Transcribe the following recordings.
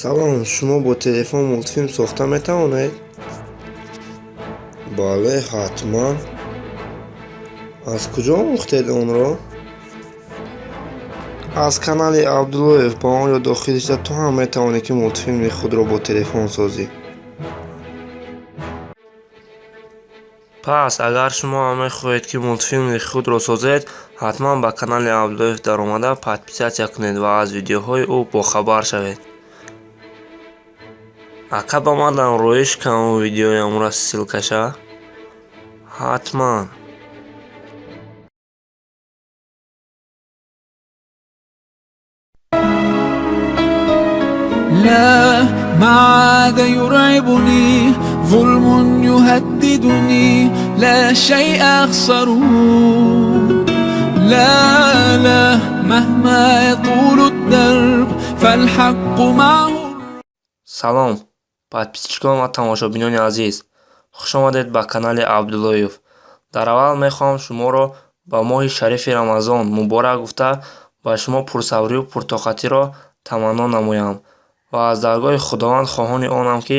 салом, шумо бо телефон мултфилм сохта метавонед? бале, ҳатман. аз куҷо омӯхтед онро? аз канали абдуллоев ба он ё дохил шуда ту ҳам метавонӣ ки мултфилми худро бо телефон созӣ. пас агар шумо ҳам мехоҳед ки мултфилми худро созед, ҳатман ба канали абдуллоев даромада подписатсия кунед ва аз видеоҳои ӯ бохабар шавед. ака ба ман роиш кам видеои амра ссилкаша ҳатман. لا ما عاد يرعبني ظلم يهددني لا شيء أخسره لا مهما يطول الدرب فالحق معه. салом подписчикон ва тамошобинони азиз, хуш омадед ба канали абдуллоев. дар аввал мехоҳам шуморо ба моҳи шарифи рамазон муборак гуфта ба шумо пурсабрию пуртоқатиро таманно намоям ва аз даргоҳи худованд хоҳони онам ки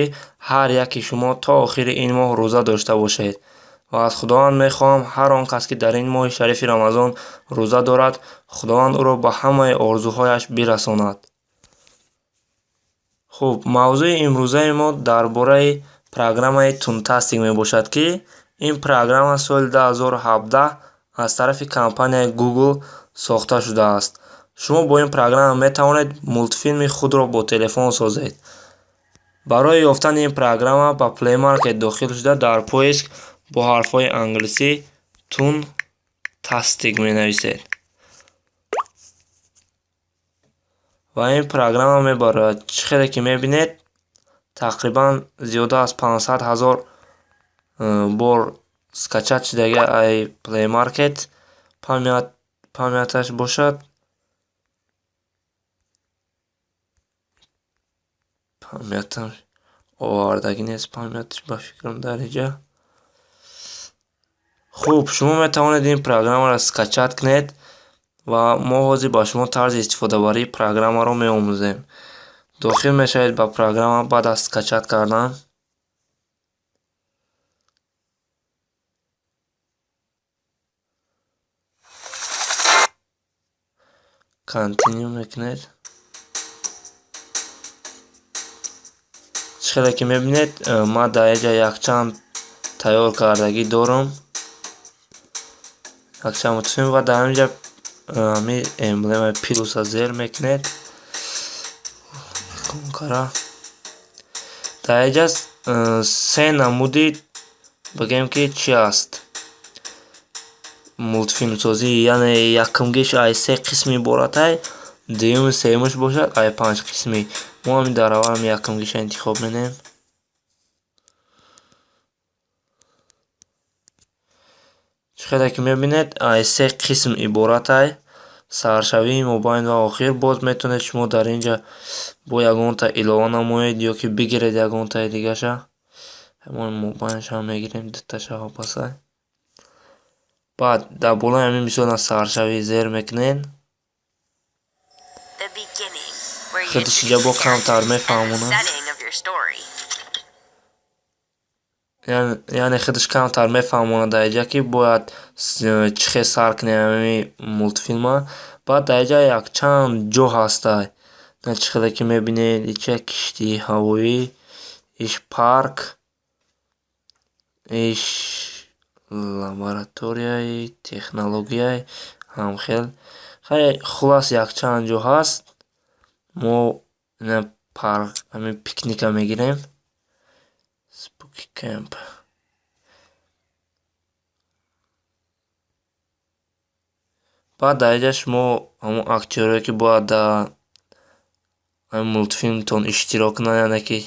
ҳар яки шумо то охири ин моҳ рӯза дошта бошед ва аз худованд мехоҳам ҳар он кас ки дар ин моҳи шарифи рамазон рӯза дорад, худованд ӯро ба ҳамаи орзуҳояш бирасонад. хуб, мавзӯи имрӯзаи мо дар бораи программаи Toontastic мебошад ки ин программа соли 2017 аз тарафи компанияи Google сохта шудааст. шумо бо ин программа метавонед мултфилми худро бо телефон созед. барои ёфтани ин программа ба Play Market дохил шуда дар поиск бо ҳарфҳои англисӣ Toontastic менависед ва ин программа мебарад. чӣ хеле ки мебинед тақрибан зиёда аз 500,000 бор скачат шудаги ай Play Market памяташ бошад. памятам овардаги нест, памяташ ба фикрам дариҷа. хуб, шумо метавонед ин программаро скачат кунед ва мо ҳозир ба шумо тарзи истифодабарии программаро меомӯзем. дохил мешавед ба программа баъд аз скачат кардан. Continue мекунед. чӣ хеле ки мебинед ман дар инҷа якчанд тайёр кардагӣ дорам. якчанд мутфилм ва дар инҷа ҳамин эмблемаи плюса зер мекунед. дар инҷа се намуди бигем ки чӣ аст мултфилмсозӣ, яъне якумгиш ай се қисми иборатай, дуюми сеюмиш бошад ай 5 қисми. мо ҳамин дар аввал якумгиша интихоб менем. чӣ хеле ки мебинед ай се қисм иборатай. саршавии мобайн ва охир боз метавонед шумо дар инҷа бо ягонта илова намоед ё ки бигиред ягонтаи дигаша. ҳамон мобайншам мегирем дуташа вопаса. баъд дар болои ҳамин мисол саршавӣ зер мекунед. худиш инҷа бо камтар мефаҳмонад. яъне худиш камтар мефаҳмонад дар инҷа ки бояд чӣ хел сар кунем ҳамин мултфилма. баъд дар инҷа якчанд ҷо ҳастай. чӣ хеле ки мебинед инҷа киштии ҳавоӣ, иш парк, иш лабораторияи технологияи ҳамхел. хулас якчанд ҷо ҳаст. мо ина ҳамин пикника мегирем. Spooky Camp. баъд дар инҷа шумо ҳамон актёре ки бояд дар ҳамин мултфилмтон иштирок кунанд, яъне ки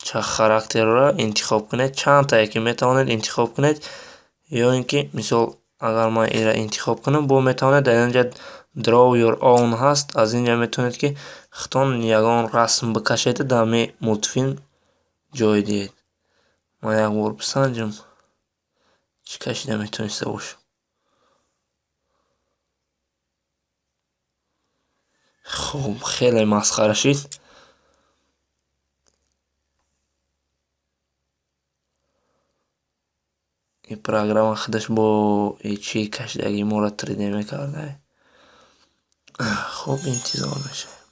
чанд характерро интихоб кунед, чандтае ки метавонед интихоб кунед, ё ин ки мисол агар ман эра интихоб кунам, бо метавонед дар инҷа draw your own ҳаст. Аз инҷа метавонед ки худтон ягон расм бикашед дар ҳамин мултфилм ҷой диҳед. ман як бор бисанҷам чӣ кашида метавониста бошам. хуб, хеле масхара шид. ин программа худаш бо чӣ кашидаги моро 3D мекарда. хуб, интизор мешавем.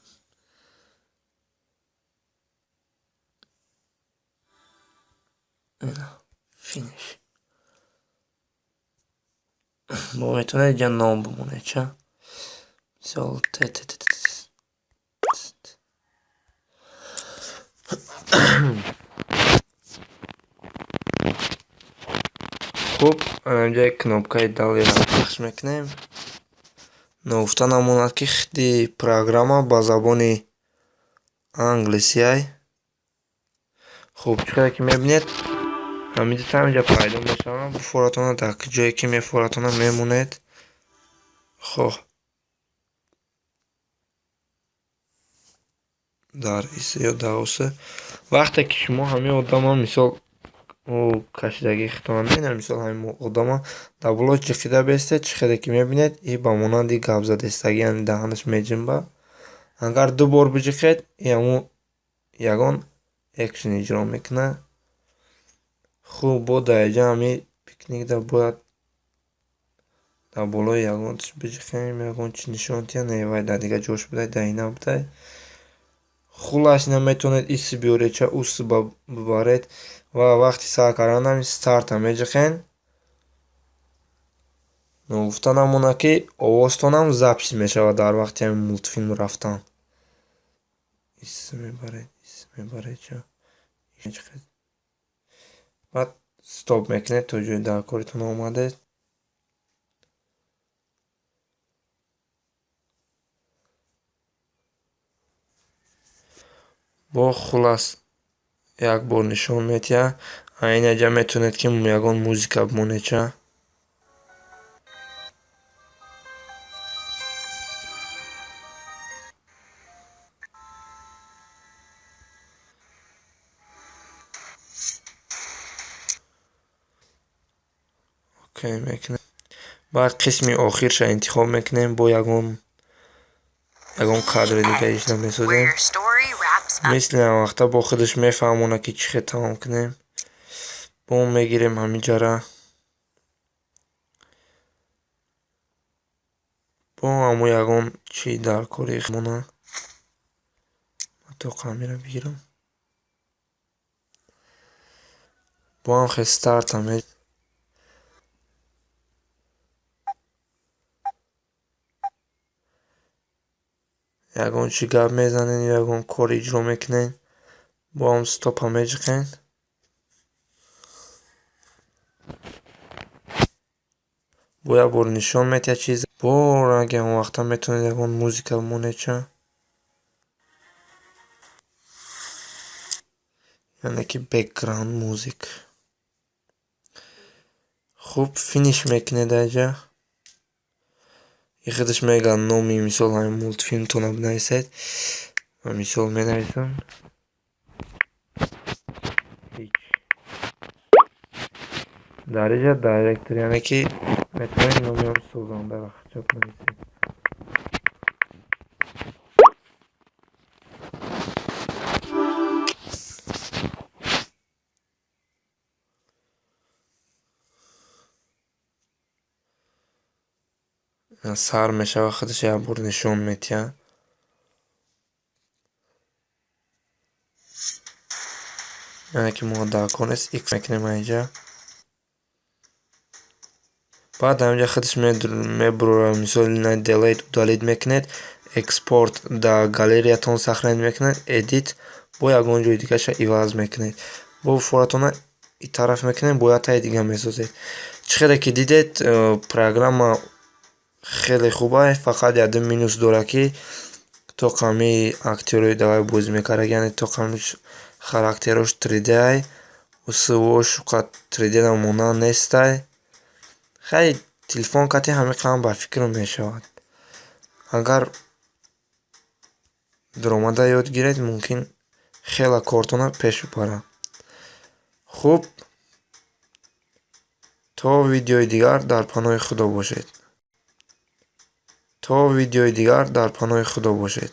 финиш. бо метавонед инҷа ном бимонед, ча? мисол хуб, инҷа кнопкаи далиро пахш мекунем. нагуфта намонад ки хиди программа ба забони англисияй. хуб, чӣ қадар ки мебинед ҳамида инҷа пайдо мешавад. Фуратонад дар ҷое ки мефуратонад мемонед. хуб, дар иса ё дар уса вақте ки шумо ҳамин одама мисол кашидаги худтон мебинед, мисол ҳамин одама дар боло ҷиқида бестед, чӣ қадар ки мебинед ин ба монанди гапзадастагӣ, яъне даҳанаш меҷинба. агар ду бор биҷиқед, ин ҳамон ягон экшн иҷро мекунад. хуб, бо дар инҷа ҳамин пикникда бояд дар болои ягонаш биҷиқем, ягон чӣ нишонтия невай дар дигар ҷош будай, дар ина будай. хулас ина метавонед иси биёред, ча уси бибаред ва вақти сар карданам старта меҷиқен. нагуфта намонад ки овозтонам запис мешавад дар вақти ҳамин мултфилм рафтан. иси мебаред, ча? баъд стоп мекунед то ҷои дар коритон омадед. бо хулас як бор нишон медиҳад. ин инҷа метавонед ки ягон музика бимонед, ча? окей мекунем. баъд қисми охирша интихоб мекунем, бо ягон кадри дига ишна месозем. мисли ҳам вақта бо худаш мефаҳмонад ки чӣ хел тамом кунем. бо мегирем ҳаминҷара. бо ҳамон ягон чӣ дар кори монад. то камера бигирам. бо ҳам хел старта ягон чӣ гап мезанед, ягон кор иҷро мекунед, бо ҳам стопа меҷиқен. бо як бор нишон медиҳад чиз. бо ранги ҳамон вақта метавонед ягон музика бимонед, ча? яъне ки бекграунд музик. хуб, финиш мекунед инҷа. ин худаш мегӯяд номи мисол ҳамин мултфилмтонро бинависед. ман мисол менависам. дар инҷа директор, яъне ки метавонед номи созандаро чоп нависед. сар мешавад, худаш як бор нишон медиҳад. яъне ки мо дар конес икс мекунем инҷа. баъд ҳаминҷа худаш мебурад, мисол ина делет удалид мекунед. експорт дар галереятон сохранить мекунед, эдит бо ягон ҷои дигаша иваз мекунед. Бо фотона ин тараф мекунед, бо ятаи дига месозед. Чӣ хеле ки дидед, программа хеле хуба, фақат ядон минус дора ки тоқами актёрои давай бозӣ мекард, яъне тоқами характерош 3D ай, усувош қад 3D монанд нестай. Хеле телефон кати ҳамиқам ба фикр мешавад. Агар даромада ёд гиред, мумкин хела кортона пеш бибарад. Хуб, то видеои дигар дар паноҳи Худо бошед.